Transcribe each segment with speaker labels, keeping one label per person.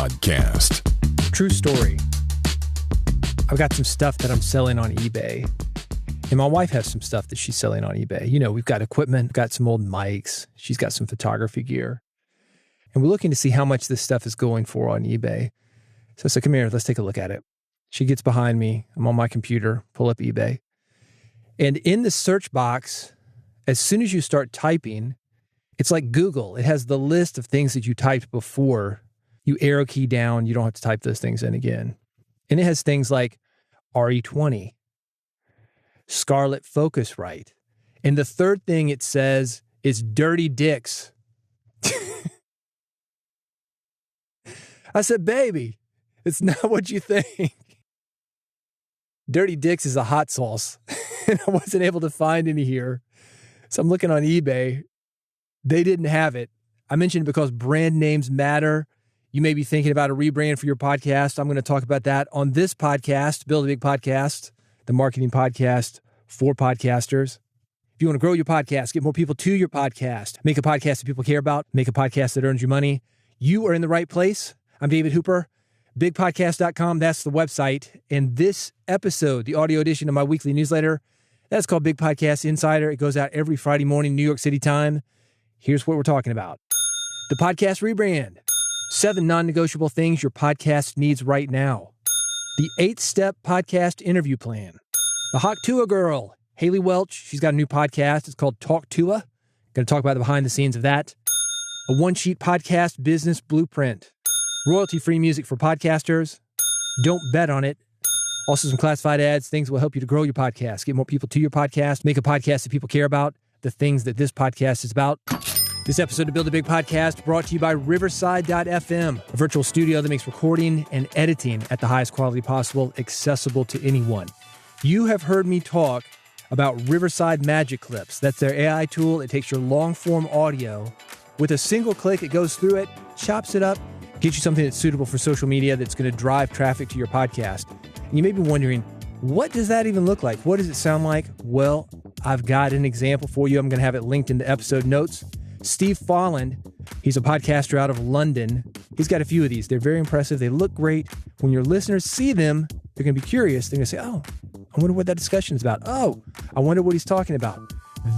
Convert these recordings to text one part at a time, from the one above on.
Speaker 1: podcast.
Speaker 2: True story. I've got some stuff that I'm selling on eBay. And my wife has some stuff that she's selling on eBay. You know, we've got equipment, got some old mics. She's got some photography gear. And we're looking to see how much this stuff is going for on eBay. So I said, come here, let's take a look at it. She gets behind me. I'm on my computer, pull up eBay. And in the search box, as soon as you start typing, it's like Google. It has the list of things that you typed before. You arrow key down, you don't have to type those things in again. And it has things like RE20, Scarlett Focusrite. And the third thing it says is dirty dicks. I said, baby, it's not what you think. Dirty dicks is a hot sauce. And I wasn't able to find any here. So I'm looking on eBay. They didn't have it. I mentioned it because brand names matter. You may be thinking about a rebrand for your podcast. I'm going to talk about that on this podcast, Build a Big Podcast, the marketing podcast for podcasters. If you want to grow your podcast, get more people to your podcast, make a podcast that people care about, make a podcast that earns you money, you are in the right place. I'm David Hooper, bigpodcast.com. That's the website. And this episode, the audio edition of my weekly newsletter, that's called Big Podcast Insider. It goes out every Friday morning, New York City time. Here's what we're talking about. The podcast rebrand. 7 non-negotiable things your podcast needs right now. The 8-step podcast interview plan. The Hawk Tua girl, Haley Welch. She's got a new podcast. It's called Talk Tua. Going to talk about the behind the scenes of that. A one-sheet podcast business blueprint. Royalty-free music for podcasters. Don't bet on it. Also some classified ads, things that will help you to grow your podcast, get more people to your podcast, make a podcast that people care about, the things that this podcast is about. This episode of Build a Big Podcast brought to you by Riverside.fm, a virtual studio that makes recording and editing at the highest quality possible accessible to anyone. You have heard me talk about Riverside Magic Clips. That's their AI tool. It takes your long-form audio. With a single click, it goes through it, chops it up, gets you something that's suitable for social media that's going to drive traffic to your podcast. And you may be wondering, what does that even look like? What does it sound like? Well, I've got an example for you. I'm going to have it linked in the episode notes. Steve Folland, he's a podcaster out of London. He's got a few of these. They're very impressive. They look great. When your listeners see them, they're going to be curious. They're going to say, oh, I wonder what that discussion is about. Oh, I wonder what he's talking about.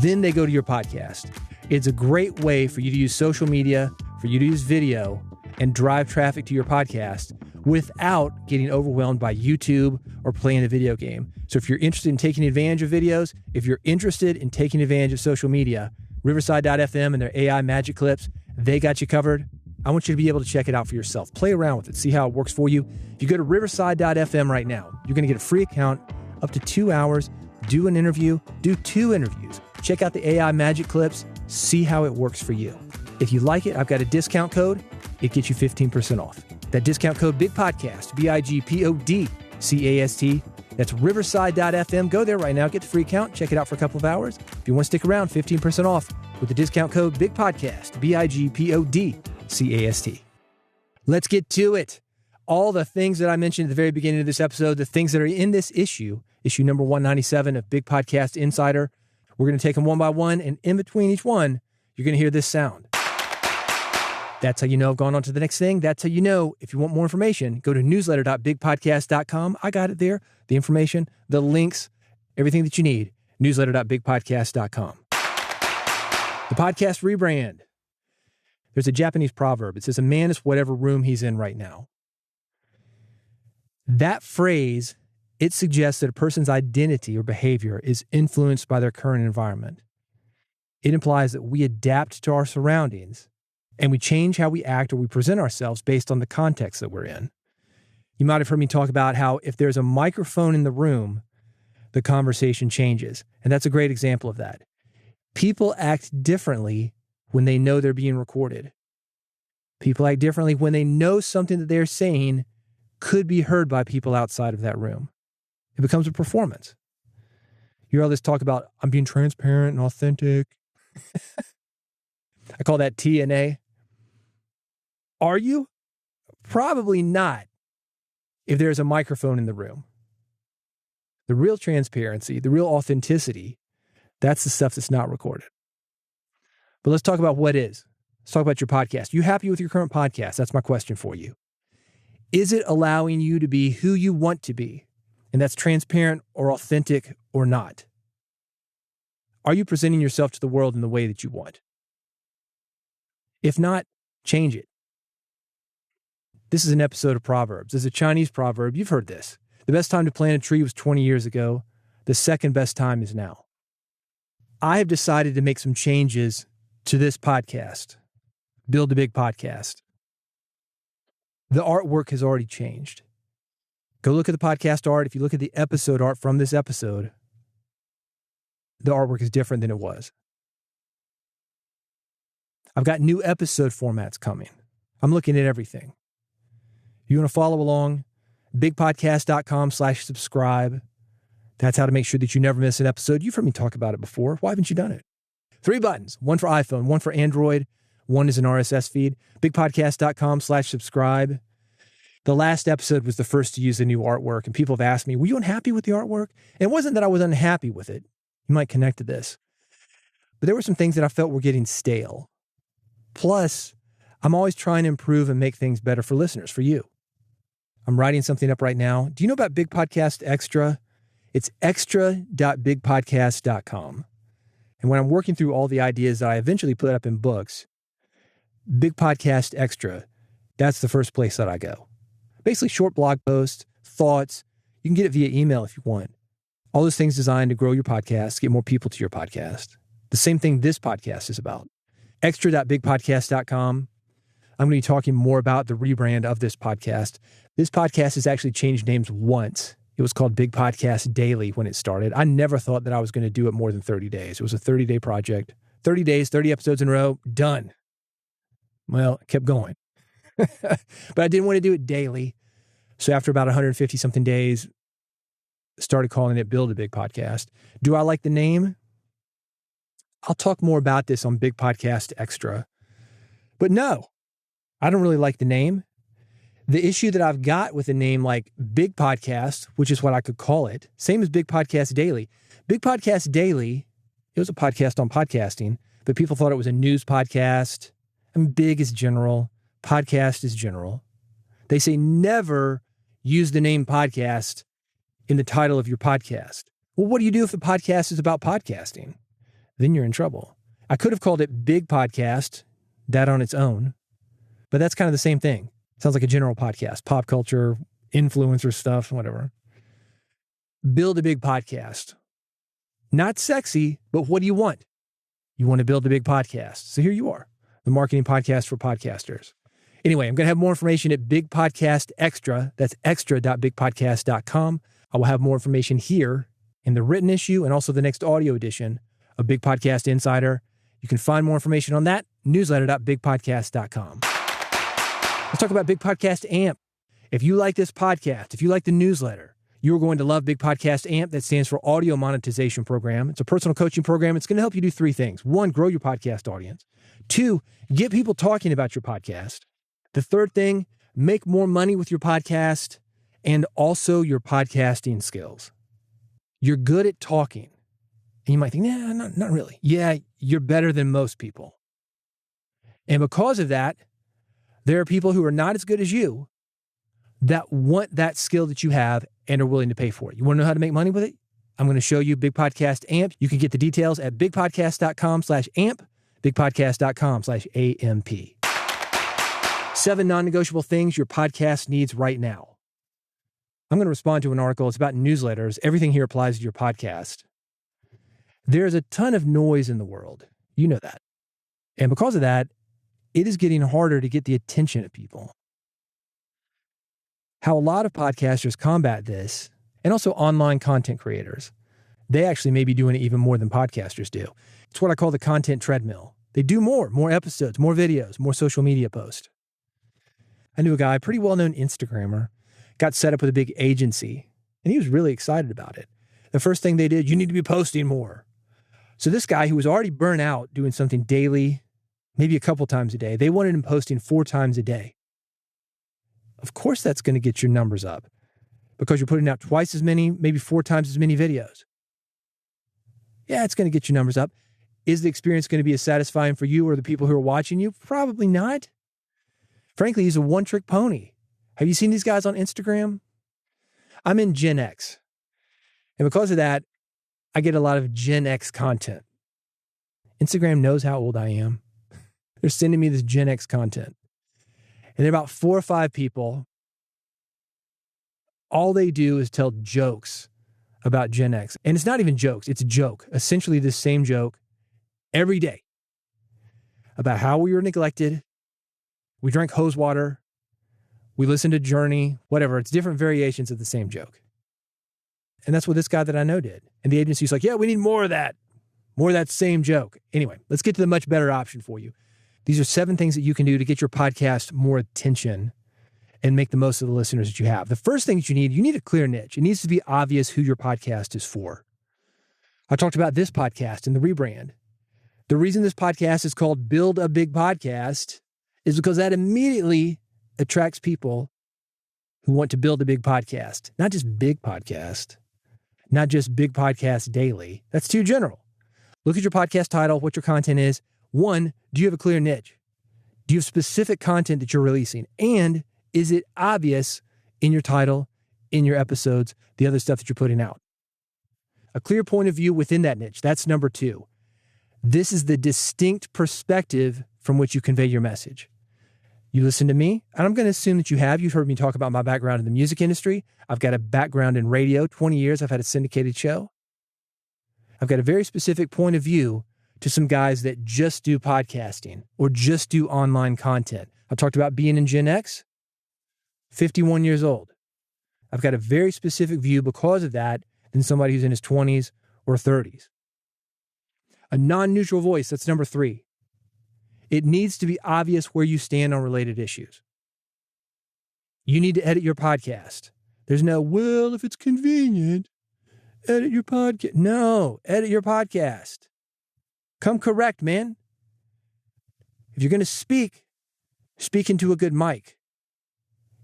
Speaker 2: Then they go to your podcast. It's a great way for you to use social media, for you to use video, and drive traffic to your podcast without getting overwhelmed by YouTube or playing a video game. So if you're interested in taking advantage of videos, if you're interested in taking advantage of social media, Riverside.fm and their AI magic clips, they got you covered. I want you to be able to check it out for yourself. Play around with it. See how it works for you. If you go to Riverside.fm right now, you're going to get a free account up to 2 hours. Do an interview. Do 2 interviews. Check out the AI magic clips. See how it works for you. If you like it, I've got a discount code. It gets you 15% off. That discount code, BIGPODCAST, BIGPODCAST. That's Riverside.fm. Go there right now. Get the free account. Check it out for a couple of hours. If you want to stick around, 15% off with the discount code BIGPODCAST, BIGPODCAST. Let's get to it. All the things that I mentioned at the very beginning of this episode, the things that are in this issue number 197 of Big Podcast Insider, we're going to take them one by one, and in between each one, you're going to hear this sound. That's how you know I've gone on to the next thing. That's how you know if you want more information, go to newsletter.bigpodcast.com. I got it there. The information, the links, everything that you need. Newsletter.bigpodcast.com. The podcast rebrand. There's a Japanese proverb. It says, a man is whatever room he's in right now. That phrase, it suggests that a person's identity or behavior is influenced by their current environment. It implies that we adapt to our surroundings and we change how we act or we present ourselves based on the context that we're in. You might have heard me talk about how if there's a microphone in the room, the conversation changes. And that's a great example of that. People act differently when they know they're being recorded. People act differently when they know something that they're saying could be heard by people outside of that room. It becomes a performance. You hear all this talk about, I'm being transparent and authentic. I call that TNA. Are you? Probably not if there's a microphone in the room. The real transparency, the real authenticity, that's the stuff that's not recorded. But let's talk about what is. Let's talk about your podcast. You happy with your current podcast? That's my question for you. Is it allowing you to be who you want to be? And that's transparent or authentic or not. Are you presenting yourself to the world in the way that you want? If not, change it. This is an episode of Proverbs. There's a Chinese proverb. You've heard this. The best time to plant a tree was 20 years ago. The second best time is now. I have decided to make some changes to this podcast. Build a Big Podcast. The artwork has already changed. Go look at the podcast art. If you look at the episode art from this episode, the artwork is different than it was. I've got new episode formats coming. I'm looking at everything. You want to follow along? bigpodcast.com/subscribe. That's how to make sure that you never miss an episode. You've heard me talk about it before. Why haven't you done it? 3 buttons, one for iPhone, one for Android, one is an RSS feed. bigpodcast.com/subscribe. The last episode was the first to use the new artwork, and people have asked me, were you unhappy with the artwork? And it wasn't that I was unhappy with it. You might connect to this. But there were some things that I felt were getting stale. Plus, I'm always trying to improve and make things better for listeners, for you. I'm writing something up right now. Do you know about Big Podcast Extra? It's extra.bigpodcast.com. And when I'm working through all the ideas that I eventually put up in books, Big Podcast Extra, that's the first place that I go. Basically short blog posts, thoughts. You can get it via email if you want. All those things designed to grow your podcast, get more people to your podcast. The same thing this podcast is about. Extra.bigpodcast.com. I'm going to be talking more about the rebrand of this podcast. This podcast has actually changed names once. It was called Big Podcast Daily when it started. I never thought that I was going to do it more than 30 days. It was a 30-day project. 30 days, 30 episodes in a row, done. Well, I kept going. But I didn't want to do it daily. So after about 150-something days, started calling it Build a Big Podcast. Do I like the name? I'll talk more about this on Big Podcast Extra. But no, I don't really like the name. The issue that I've got with a name like Big Podcast, which is what I could call it, same as Big Podcast Daily. Big Podcast Daily, it was a podcast on podcasting, but people thought it was a news podcast. I mean, big is general, podcast is general. They say never use the name podcast in the title of your podcast. Well, what do you do if the podcast is about podcasting? Then you're in trouble. I could have called it Big Podcast, that on its own, but that's kind of the same thing. Sounds like a general podcast, pop culture, influencer stuff, whatever. Build a Big Podcast. Not sexy, but what do you want? You want to build a big podcast. So here you are, the marketing podcast for podcasters. Anyway, I'm going to have more information at Big Podcast Extra. That's extra.bigpodcast.com. I will have more information here in the written issue and also the next audio edition of Big Podcast Insider. You can find more information on that, newsletter.bigpodcast.com. Let's talk about Big Podcast AMP. If you like this podcast, if you like the newsletter, you're going to love Big Podcast AMP. That stands for Audio Monetization Program. It's a personal coaching program. It's going to help you do 3 things. 1, grow your podcast audience. 2, get people talking about your podcast. The third thing, make more money with your podcast and also your podcasting skills. You're good at talking. And you might think, nah, not really. Yeah, you're better than most people. And because of that, there are people who are not as good as you that want that skill that you have and are willing to pay for it. You want to know how to make money with it? I'm going to show you Big Podcast AMP. You can get the details at bigpodcast.com/AMP, bigpodcast.com/AMP. 7 non-negotiable things your podcast needs right now. I'm going to respond to an article. It's about newsletters. Everything here applies to your podcast. There's a ton of noise in the world. You know that. And because of that, it is getting harder to get the attention of people. How a lot of podcasters combat this, and also online content creators, they actually may be doing it even more than podcasters do. It's what I call the content treadmill. They do more episodes, more videos, more social media posts. I knew a guy, pretty well-known Instagrammer, got set up with a big agency, and he was really excited about it. The first thing they did, you need to be posting more. So this guy who was already burnt out doing something daily, maybe a couple times a day, they wanted him posting 4 times a day. Of course that's going to get your numbers up because you're putting out twice as many, maybe 4 times as many videos. Yeah, it's going to get your numbers up. Is the experience going to be as satisfying for you or the people who are watching you? Probably not. Frankly, he's a one-trick pony. Have you seen these guys on Instagram? I'm in Gen X. And because of that, I get a lot of Gen X content. Instagram knows how old I am. They're sending me this Gen X content. And they're about 4 or 5 people. All they do is tell jokes about Gen X. And it's not even jokes, it's a joke. Essentially the same joke every day about how we were neglected. We drank hose water. We listened to Journey, whatever. It's different variations of the same joke. And that's what this guy that I know did. And the agency's like, yeah, we need more of that. More of that same joke. Anyway, let's get to the much better option for you. These are 7 things that you can do to get your podcast more attention and make the most of the listeners that you have. The first thing that you need a clear niche. It needs to be obvious who your podcast is for. I talked about this podcast and the rebrand. The reason this podcast is called Build a Big Podcast is because that immediately attracts people who want to build a big podcast. Not just big podcast, not just big podcast daily. That's too general. Look at your podcast title, what your content is. 1, do you have a clear niche? Do you have specific content that you're releasing? And is it obvious in your title, in your episodes, the other stuff that you're putting out? A clear point of view within that niche. That's number 2. This is the distinct perspective from which you convey your message. You listen to me, and I'm going to assume that you have. You've heard me talk about my background in the music industry. I've got a background in radio. 20 years, I've had a syndicated show. I've got a very specific point of view to some guys that just do podcasting or just do online content. I talked about being in Gen X, 51 years old. I've got a very specific view because of that than somebody who's in his 20s or 30s. A non-neutral voice, that's number 3. It needs to be obvious where you stand on related issues. You need to edit your podcast. There's no, well, if it's convenient, edit your podcast. No, edit your podcast. Come correct, man. If you're going to speak into a good mic.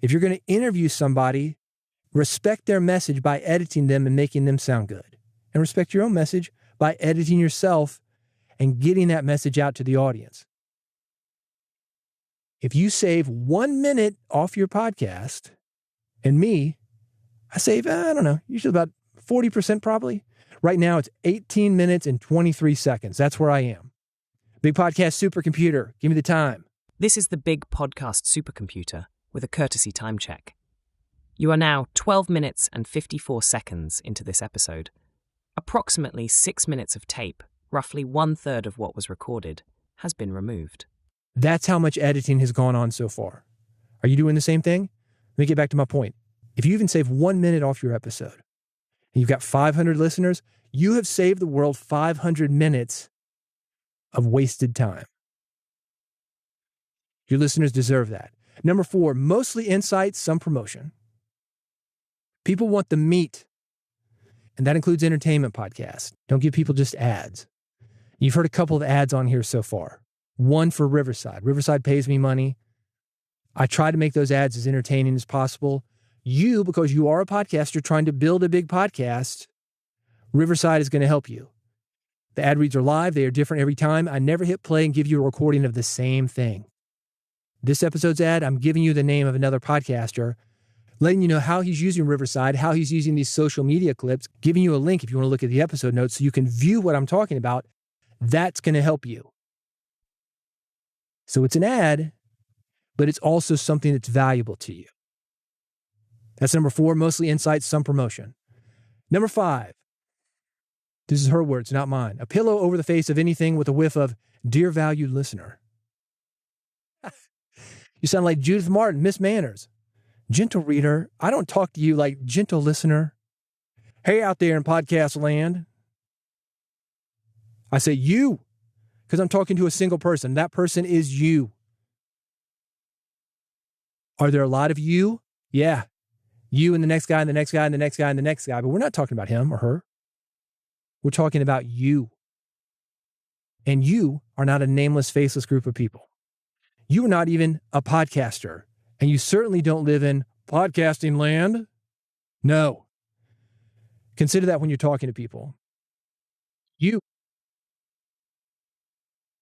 Speaker 2: If you're going to interview somebody, respect their message by editing them and making them sound good. And respect your own message by editing yourself and getting that message out to the audience. If you save 1 minute off your podcast, and me, I save, usually about 40% probably. Right now, it's 18 minutes and 23 seconds. That's where I am. Big Podcast Supercomputer, give me the time.
Speaker 1: This is the Big Podcast Supercomputer with a courtesy time check. You are now 12 minutes and 54 seconds into this episode. Approximately 6 minutes of tape, roughly 1/3 of what was recorded, has been removed.
Speaker 2: That's how much editing has gone on so far. Are you doing the same thing? Let me get back to my point. If you even save 1 minute off your episode, and you've got 500 listeners, you have saved the world 500 minutes of wasted time. Your listeners deserve that. Number 4, mostly insights, some promotion. People want the meat, and that includes entertainment podcasts. Don't give people just ads. You've heard a couple of ads on here so far. One for Riverside. Riverside pays me money. I try to make those ads as entertaining as possible. You, because you are a podcaster trying to build a big podcast, Riverside is going to help you. The ad reads are live. They are different every time. I never hit play and give you a recording of the same thing. This episode's ad, I'm giving you the name of another podcaster, letting you know how he's using Riverside, how he's using these social media clips, giving you a link if you want to look at the episode notes so you can view what I'm talking about. That's going to help you. So it's an ad, but it's also something that's valuable to you. That's number 4, mostly insights, some promotion. Number 5, this is her words, not mine. A pillow over the face of anything with a whiff of, dear valued listener. You sound like Judith Martin, Miss Manners. Gentle reader, I don't talk to you like gentle listener. Hey, out there in podcast land. I say you, because I'm talking to a single person. That person is you. Are there a lot of you? Yeah. You and the next guy and the next guy and the next guy and the next guy. But we're not talking about him or her. We're talking about you. And you are not a nameless, faceless group of people. You are not even a podcaster. And you certainly don't live in podcasting land. No. Consider that when you're talking to people. You.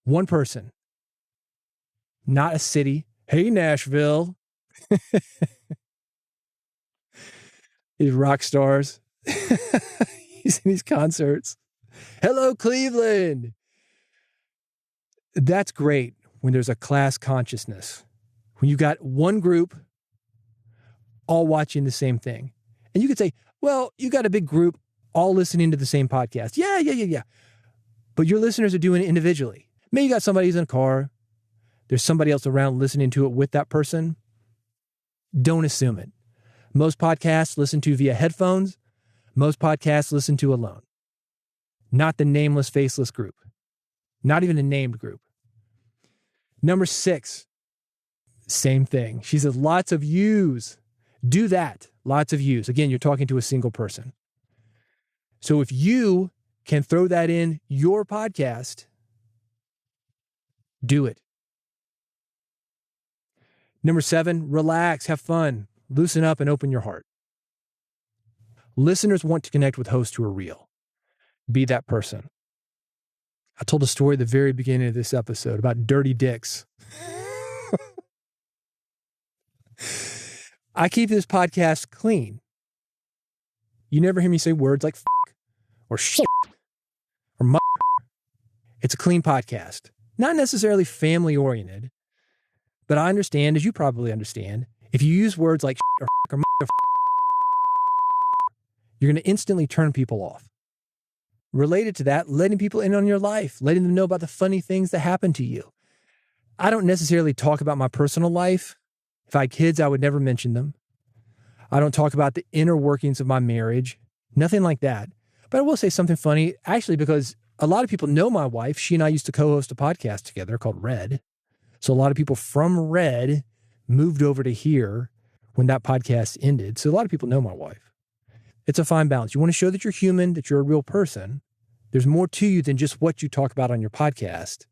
Speaker 2: One person. Not a city. Hey, Nashville. These rock stars. He's in these concerts. Hello, Cleveland. That's great when there's a class consciousness. When you got one group all watching the same thing. And you could say, well, you got a big group all listening to the same podcast. Yeah. But your listeners are doing it individually. Maybe you got somebody who's in a car. There's somebody else around listening to it with that person. Don't assume it. Most podcasts listen to via headphones. Most podcasts listen to alone. Not the nameless, faceless group. Not even a named group. Number 6, same thing. She says lots of yous. Do that. Lots of yous. Again, you're talking to a single person. So if you can throw that in your podcast, do it. Number 7, relax, have fun, loosen up, and open your heart. Listeners want to connect with hosts who are real. Be that person. I told a story at the very beginning of this episode about dirty dicks. I keep this podcast clean. You never hear me say words like f*** or shit or mother. It's a clean podcast. Not necessarily family-oriented, but I understand, as you probably understand, if you use words like shit or f*** or mother, you're going to instantly turn people off. Related to that, letting people in on your life, letting them know about the funny things that happen to you. I don't necessarily talk about my personal life. If I had kids, I would never mention them. I don't talk about the inner workings of my marriage, nothing like that. But I will say something funny, actually, because a lot of people know my wife. She and I used to co-host a podcast together called Red. So a lot of people from Red moved over to here when that podcast ended. So a lot of people know my wife. It's a fine balance. You want to show that you're human, that you're a real person. There's more to you than just what you talk about on your podcast.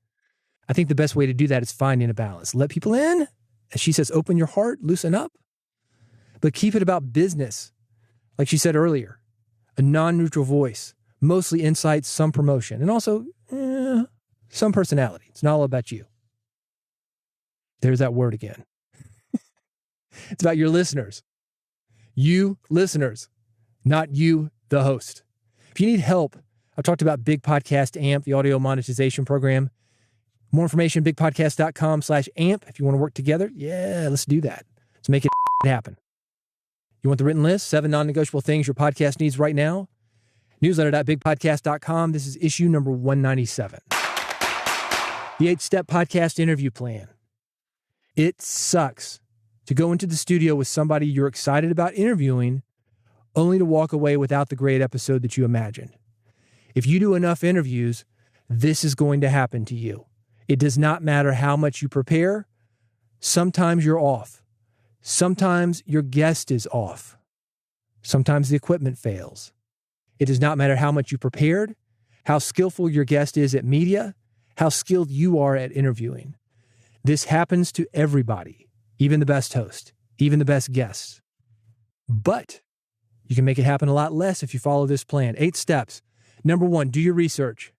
Speaker 2: I think the best way to do that is finding a balance. Let people in. As she says, open your heart, loosen up. But keep it about business. Like she said earlier, a non-neutral voice, mostly insights, some promotion, and also some personality. It's not all about you. There's that word again. It's about your listeners. You listeners, not you, the host. If you need help, I've talked about Big Podcast AMP, the audio monetization program. More information, bigpodcast.com/AMP. If you want to work together, yeah, let's do that. Let's make it happen. You want the written list? 7 non-negotiable things your podcast needs right now? Newsletter.bigpodcast.com. This is issue number 197. The 8-step podcast interview plan. It sucks to go into the studio with somebody you're excited about interviewing only to walk away without the great episode that you imagined. If you do enough interviews, this is going to happen to you. It does not matter how much you prepare. Sometimes you're off. Sometimes your guest is off. Sometimes the equipment fails. It does not matter how much you prepared, how skillful your guest is at media, how skilled you are at interviewing. This happens to everybody, even the best host, even the best guests. But you can make it happen a lot less if you follow this plan. 8 steps. Number 1, do your research.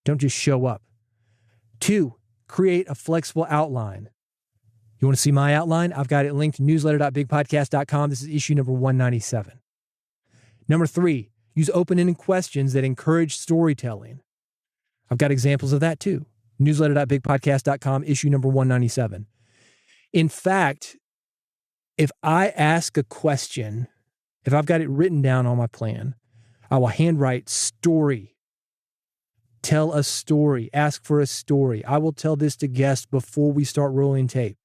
Speaker 2: Don't just show up. 2, create a flexible outline. You want to see my outline? I've got it linked to newsletter.bigpodcast.com. This is issue number 197. Number 3, use open-ended questions that encourage storytelling. I've got examples of that too. Newsletter.bigpodcast.com, issue number 197. In fact, if I ask a question, if I've got it written down on my plan, I will handwrite story. Tell a story. Ask for a story. I will tell this to guests before we start rolling tape.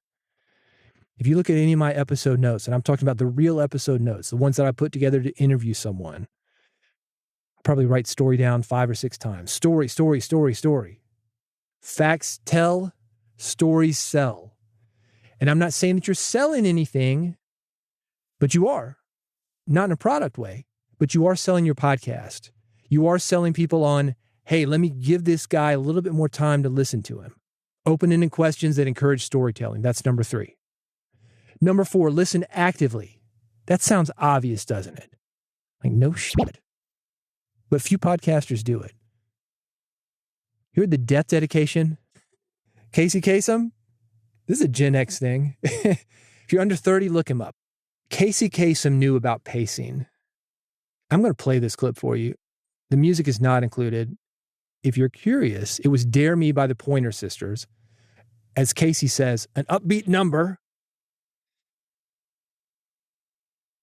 Speaker 2: If you look at any of my episode notes, and I'm talking about the real episode notes, the ones that I put together to interview someone, I probably write story down 5 or 6 times. Story, story, story, story. Facts tell, stories sell. And I'm not saying that you're selling anything, but you are. Not in a product way, but you are selling your podcast. You are selling people on, hey, let me give this guy a little bit more time to listen to him. Open-ended questions that encourage storytelling. That's number 3. Number 4, listen actively. That sounds obvious, doesn't it? Like, no shit. But few podcasters do it. You heard the death dedication? Casey Kasem? This is a Gen X thing. If you're under 30, look him up. Casey Kasem knew about pacing. I'm going to play this clip for you. The music is not included. If you're curious, it was Dare Me by the Pointer Sisters. As Casey says, an upbeat number.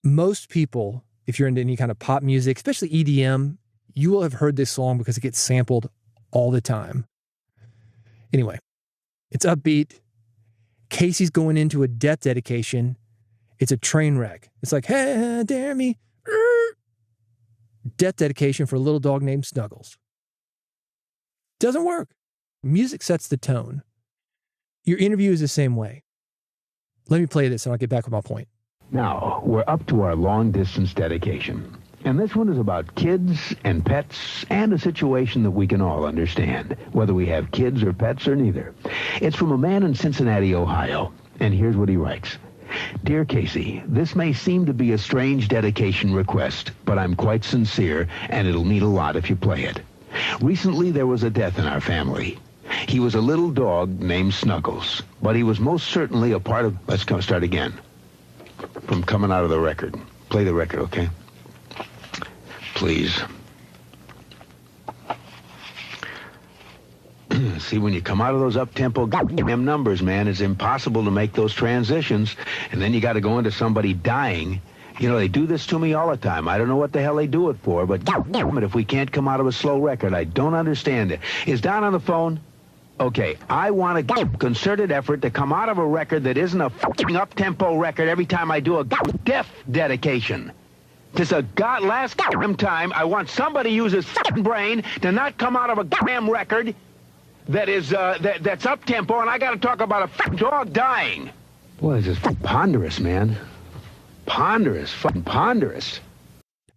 Speaker 2: Most people, if you're into any kind of pop music, especially EDM, you will have heard this song because it gets sampled all the time. Anyway, it's upbeat. Casey's going into a death dedication. It's a train wreck. It's like, hey, dare me. Death dedication for a little dog named Snuggles. Doesn't work. Music sets the tone. Your interview is the same way. Let me play this and I'll get back with my point.
Speaker 3: Now, we're up to our long-distance dedication. And this one is about kids and pets and a situation that we can all understand, whether we have kids or pets or neither. It's from a man in Cincinnati, Ohio. And here's what he writes. Dear Casey, this may seem to be a strange dedication request, but I'm quite sincere, and it'll mean a lot if you play it. Recently, there was a death in our family. He was a little dog named Snuggles, but he was most certainly a part of... Let's start again. From coming out of the record. Play the record, okay? Please. See, when you come out of those up-tempo goddamn numbers, man, it's impossible to make those transitions, and then you got to go into somebody dying. You know, they do this to me all the time. I don't know what the hell they do it for, but if we can't come out of a slow record, I don't understand it. Is Don on the phone? Okay, I want a concerted effort to come out of a record that isn't a fucking up-tempo record every time I do a death dedication. This is last goddamn time I want somebody to use his fucking brain to not come out of a goddamn record that is that's up-tempo, and I got to talk about a fucking dog dying. Boy, this is ponderous, man. Ponderous, fucking ponderous.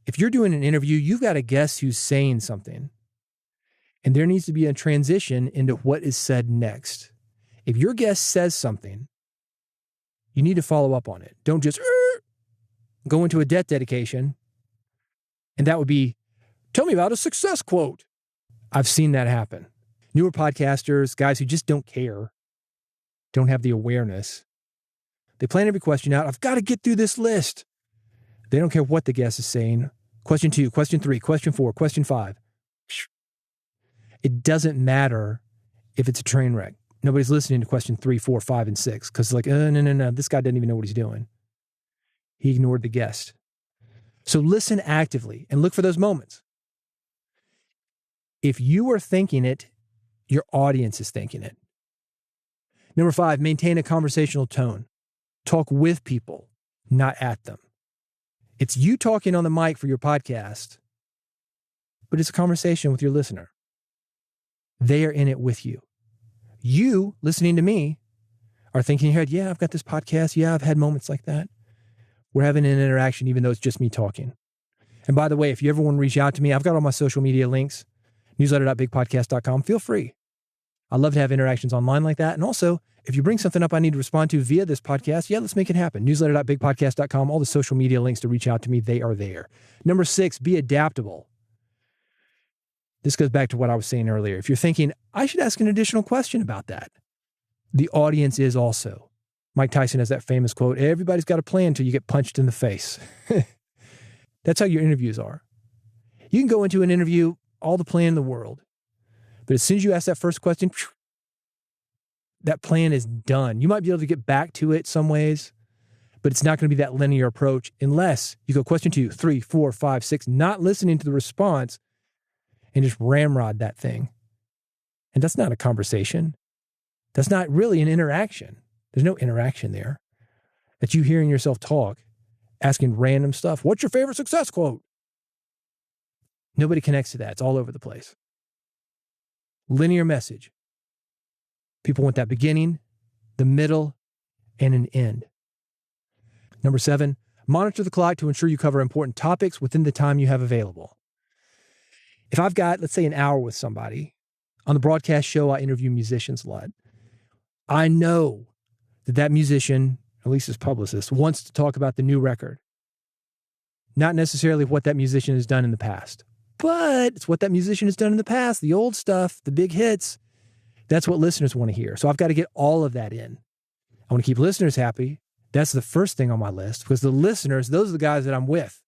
Speaker 2: If you're doing an interview, you've got to guess who's saying something. And there needs to be a transition into what is said next. If your guest says something, you need to follow up on it. Don't just go into a death dedication. And that would be, tell me about a success quote. I've seen that happen. Newer podcasters, guys who just don't care, don't have the awareness. They plan every question out. I've got to get through this list. They don't care what the guest is saying. Question 2, question 3, question 4, question 5. It doesn't matter if it's a train wreck. Nobody's listening to question 3, 4, 5, and 6 because it's like, no. This guy doesn't even know what he's doing. He ignored the guest. So listen actively and look for those moments. If you are thinking it, your audience is thinking it. Number 5, maintain a conversational tone. Talk with people, not at them. It's you talking on the mic for your podcast, but it's a conversation with your listener. They are in it with you. You, listening to me, are thinking in your head, yeah, I've got this podcast. Yeah, I've had moments like that. We're having an interaction even though it's just me talking. And by the way, if you ever want to reach out to me, I've got all my social media links, newsletter.bigpodcast.com. Feel free. I love to have interactions online like that. And also, if you bring something up I need to respond to via this podcast, yeah, let's make it happen. Newsletter.bigpodcast.com. All the social media links to reach out to me, they are there. Number 6, be adaptable. This goes back to what I was saying earlier. If you're thinking, I should ask an additional question about that, the audience is also. Mike Tyson has that famous quote, everybody's got a plan until you get punched in the face. That's how your interviews are. You can go into an interview, all the plan in the world. But as soon as you ask that first question, that plan is done. You might be able to get back to it some ways, but it's not going to be that linear approach unless you go question 2, 3, 4, 5, 6, not listening to the response and just ramrod that thing. And that's not a conversation. That's not really an interaction. There's no interaction there. That's you hearing yourself talk, asking random stuff. What's your favorite success quote? Nobody connects to that. It's all over the place. Linear message. People want that beginning, the middle, and an end. Number 7, monitor the clock to ensure you cover important topics within the time you have available. If I've got, let's say, an hour with somebody, on the broadcast show, I interview musicians a lot. I know that musician, at least his publicist, wants to talk about the new record. Not necessarily what that musician has done in the past, but it's what that musician has done in the past, the old stuff, the big hits. That's what listeners want to hear. So I've got to get all of that in. I want to keep listeners happy, That's the first thing on my list, because the listeners, those are the guys that I'm with.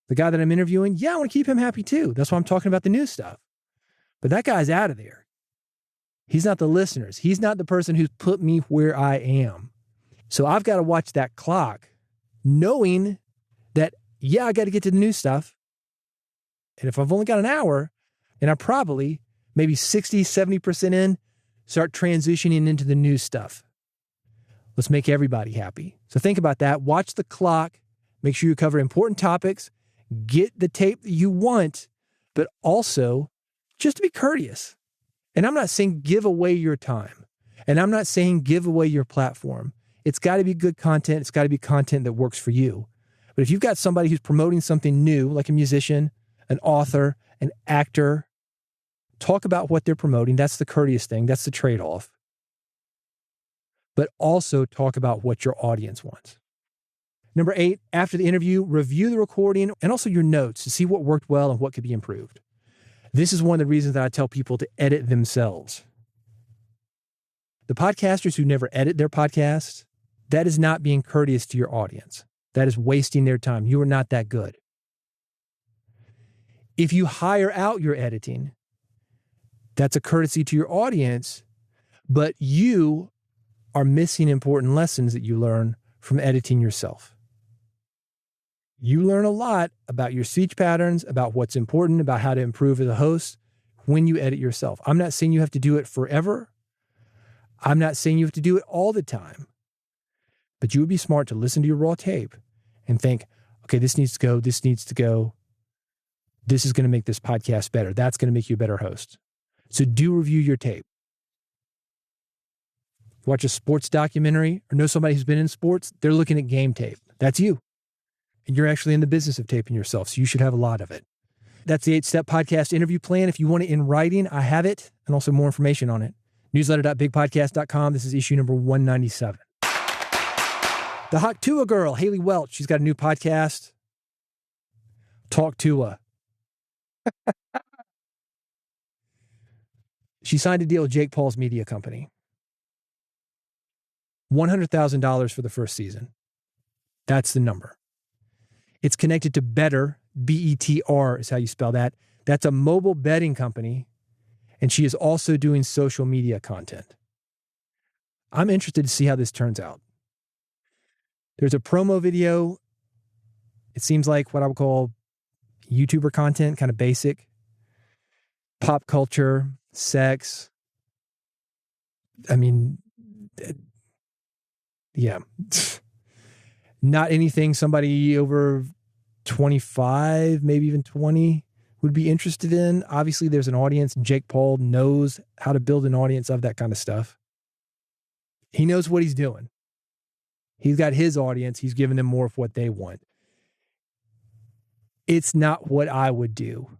Speaker 2: The guy that I'm interviewing, yeah, I want to keep him happy too. That's why I'm talking about the new stuff. But that guy's out of there. He's not the listeners. He's not the person who's put me where I am. So I've got to watch that clock, knowing that, yeah, I got to get to the new stuff. And if I've only got an hour, and I probably, maybe 60, 70% in, start transitioning into the new stuff. Let's make everybody happy. So think about that. Watch the clock. Make sure you cover important topics. Get the tape that you want, but also just to be courteous. And I'm not saying give away your time. And I'm not saying give away your platform. It's got to be good content. It's got to be content that works for you. But if you've got somebody who's promoting something new, like a musician, an author, an actor, talk about what they're promoting. That's the courteous thing. That's the trade-off. But also talk about what your audience wants. Number 8, after the interview, review the recording and also your notes to see what worked well and what could be improved. This is one of the reasons that I tell people to edit themselves. The podcasters who never edit their podcasts, that is not being courteous to your audience. That is wasting their time. You are not that good. If you hire out your editing, that's a courtesy to your audience, but you are missing important lessons that you learn from editing yourself. You learn a lot about your speech patterns, about what's important, about how to improve as a host when you edit yourself. I'm not saying you have to do it forever. I'm not saying you have to do it all the time. But you would be smart to listen to your raw tape and think, okay, this needs to go, this needs to go. This is going to make this podcast better. That's going to make you a better host. So do review your tape. Watch a sports documentary or know somebody who's been in sports, they're looking at game tape. That's you. And you're actually in the business of taping yourself, so you should have a lot of it. That's the 8-step podcast interview plan. If you want it in writing, I have it, and also more information on it. Newsletter.bigpodcast.com. This is issue number 197. The Hot Tua girl, Haley Welch, she's got a new podcast, Talk Tua. She signed a deal with Jake Paul's media company. $100,000 for the first season. That's the number. It's connected to Better, B-E-T-R is how you spell that. That's a mobile betting company, and she is also doing social media content. I'm interested to see how this turns out. There's a promo video. It seems like what I would call YouTuber content, kind of basic. Pop culture, sex. I mean, yeah. Not anything somebody over 25, maybe even 20 would be interested in. Obviously, there's an audience. Jake Paul knows how to build an audience of that kind of stuff. He knows what he's doing. He's got his audience. He's giving them more of what they want. It's not what I would do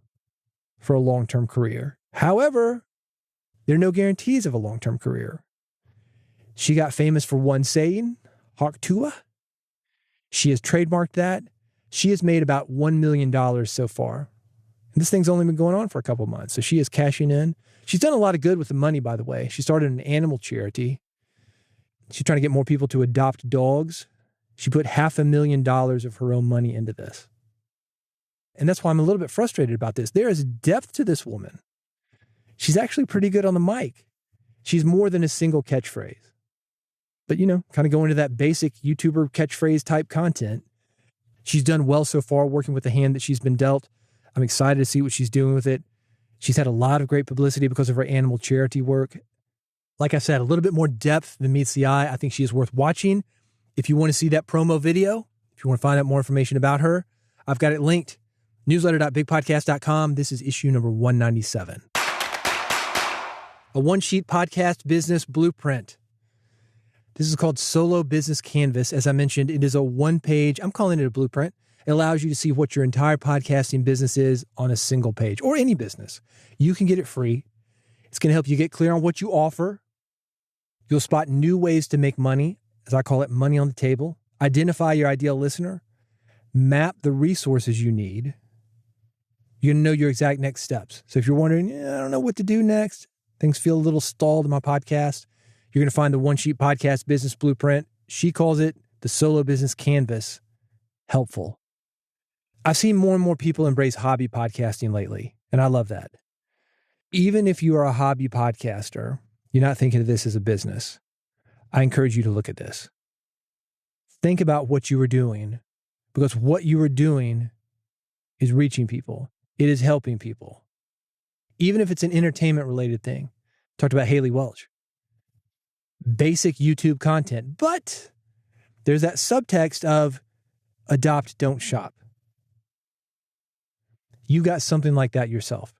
Speaker 2: for a long-term career. However, there are no guarantees of a long-term career. She got famous for one saying, Hawk Tua. She has trademarked that. She has made about $1 million so far. And this thing's only been going on for a couple months. So she is cashing in. She's done a lot of good with the money, by the way. She started an animal charity. She's trying to get more people to adopt dogs. She put $500,000 of her own money into this. And that's why I'm a little bit frustrated about this. There is depth to this woman. She's actually pretty good on the mic. She's more than a single catchphrase. But, kind of going into that basic YouTuber catchphrase type content. She's done well so far working with the hand that she's been dealt. I'm excited to see what she's doing with it. She's had a lot of great publicity because of her animal charity work. Like I said, a little bit more depth than meets the eye. I think she is worth watching. If you want to see that promo video, if you want to find out more information about her, I've got it linked. Newsletter.bigpodcast.com. This is issue number 197. A one-sheet podcast business blueprint. This is called Solo Business Canvas. As I mentioned, it is a one-page, I'm calling it a blueprint. It allows you to see what your entire podcasting business is on a single page, or any business. You can get it free. It's going to help you get clear on what you offer. You'll spot new ways to make money, as I call it, money on the table. Identify your ideal listener. Map the resources you need. You're going to know your exact next steps. So if you're wondering, I don't know what to do next, things feel a little stalled in my podcast, you're going to find the one-sheet podcast business blueprint She calls it the solo business canvas helpful. I've seen more and more people embrace hobby podcasting lately, and I love that. Even if you are a hobby podcaster, you're not thinking of this as a business, I encourage you to look at this. Think about what you are doing, because what you are doing is reaching people. It is helping people. Even if it's an entertainment-related thing. Talked about Haley Welch. Basic YouTube content, but there's that subtext of adopt, don't shop. You got something like that yourself.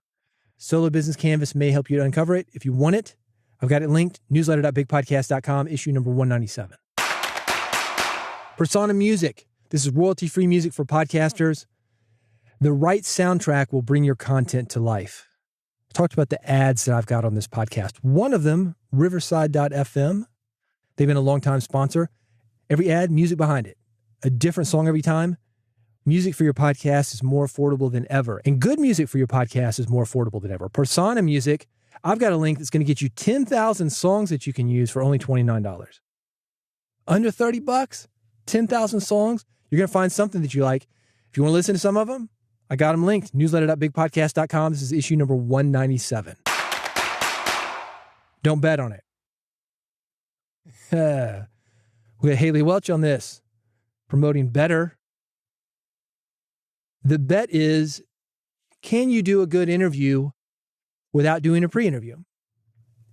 Speaker 2: Solo Business Canvas may help you to uncover it. If you want it, I've got it linked, newsletter.bigpodcast.com, issue number 197. Persona Music. This is royalty-free music for podcasters. The right soundtrack will bring your content to life. I talked about the ads that I've got on this podcast. One of them, Riverside.fm. They've been a longtime sponsor. Every ad, music behind it. A different song every time. Music for your podcast is more affordable than ever. And good music for your podcast is more affordable than ever. Persona Music, I've got a link that's going to get you 10,000 songs that you can use for only $29. Under $30, 10,000 songs. You're going to find something that you like. If you want to listen to some of them, I got them linked. Newsletter.bigpodcast.com. This is issue number 197. Don't bet on it. We got Haley Welch on this, promoting better. The bet is, can you do a good interview without doing a pre-interview?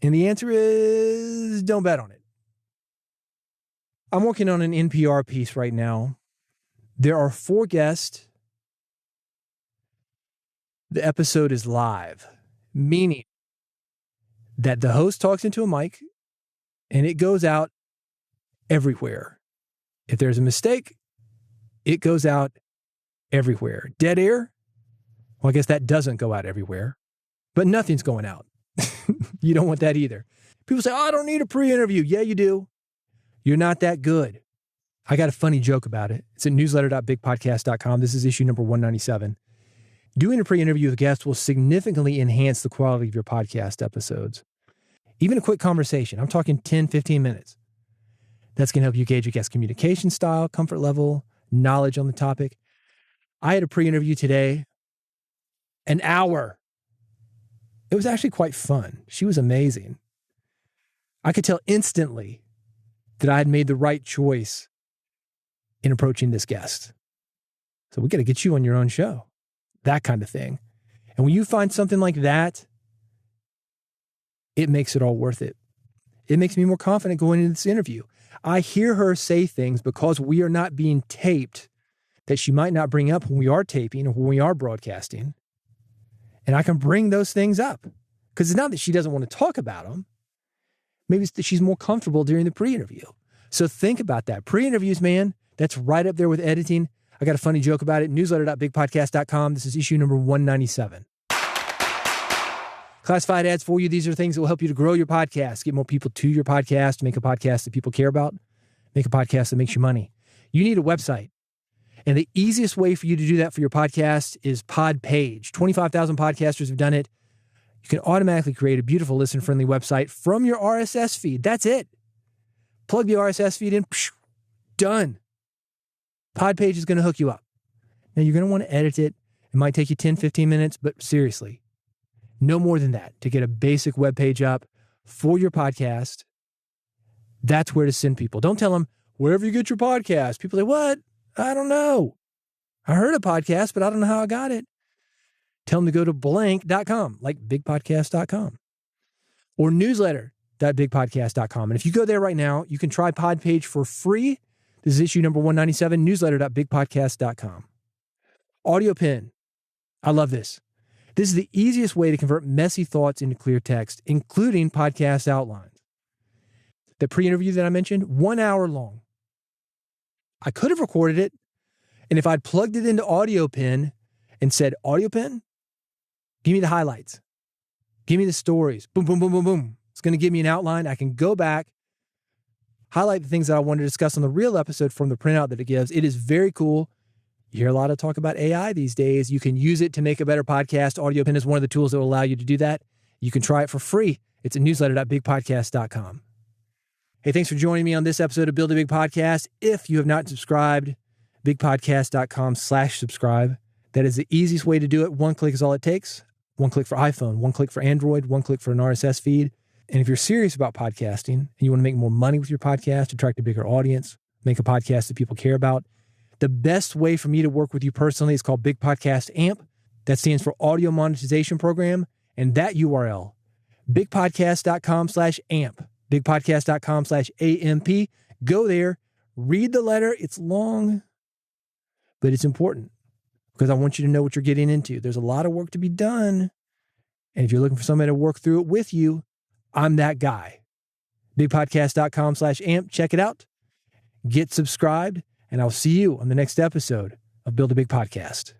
Speaker 2: And the answer is, don't bet on it. I'm working on an NPR piece right now. There are 4 guests. The episode is live, meaning that the host talks into a mic and it goes out everywhere. If there's a mistake, it goes out everywhere. Dead air? Well, I guess that doesn't go out everywhere, but nothing's going out. You don't want that either. People say, oh, I don't need a pre-interview. Yeah, you do. You're not that good. I got a funny joke about it. It's at newsletter.bigpodcast.com. This is issue number 197. Doing a pre-interview with a guest will significantly enhance the quality of your podcast episodes. Even a quick conversation. I'm talking 10, 15 minutes. That's going to help you gauge a guest's communication style, comfort level, knowledge on the topic. I had a pre-interview today, an hour. It was actually quite fun. She was amazing. I could tell instantly that I had made the right choice in approaching this guest. So we got to get you on your own show. That kind of thing. And when you find something like that, it makes it all worth it. It makes me more confident going into this interview. I hear her say things because we are not being taped that she might not bring up when we are taping or when we are broadcasting. And I can bring those things up because it's not that she doesn't want to talk about them. Maybe it's that she's more comfortable during the pre-interview. So think about that. Pre-interviews, man, that's right up there with editing. I got a funny joke about it. Newsletter.bigpodcast.com. This is issue number 197. Classified ads for you. These are things that will help you to grow your podcast, get more people to your podcast, make a podcast that people care about, make a podcast that makes you money. You need a website. And the easiest way for you to do that for your podcast is Podpage. 25,000 podcasters have done it. You can automatically create a beautiful listen-friendly website from your RSS feed. That's it. Plug the RSS feed in. Done. Podpage is going to hook you up. Now, you're going to want to edit it. It might take you 10, 15 minutes, but seriously, no more than that to get a basic web page up for your podcast. That's where to send people. Don't tell them, wherever you get your podcast. People say, what? I don't know. I heard a podcast, but I don't know how I got it. Tell them to go to blank.com, like bigpodcast.com, or newsletter.bigpodcast.com. And if you go there right now, you can try Podpage for free. This is issue number 197, newsletter.bigpodcast.com. Audio pen. I love this. This is the easiest way to convert messy thoughts into clear text, including podcast outlines. The pre-interview that I mentioned, 1 hour long. I could have recorded it, and if I'd plugged it into Audio Pen and said, Audio Pen, give me the highlights. Give me the stories. Boom, boom, boom, boom, boom. It's going to give me an outline. I can go back, highlight the things that I wanted to discuss on the real episode from the printout that it gives. It is very cool. You hear a lot of talk about AI these days. You can use it to make a better podcast. Audio Pen is one of the tools that will allow you to do that. You can try it for free. It's at newsletter.bigpodcast.com. Hey, thanks for joining me on this episode of Build a Big Podcast. If you have not subscribed, bigpodcast.com/subscribe. That is the easiest way to do it. One click is all it takes. One click for iPhone, one click for Android, one click for an RSS feed. And if you're serious about podcasting and you want to make more money with your podcast, attract a bigger audience, make a podcast that people care about, the best way for me to work with you personally is called Big Podcast AMP. That stands for Audio Monetization Program. And that URL, bigpodcast.com/AMP, bigpodcast.com/AMP. Go there, read the letter. It's long, but it's important because I want you to know what you're getting into. There's a lot of work to be done. And if you're looking for somebody to work through it with you, I'm that guy. Bigpodcast.com/AMP. Check it out. Get subscribed, and I'll see you on the next episode of Build a Big Podcast.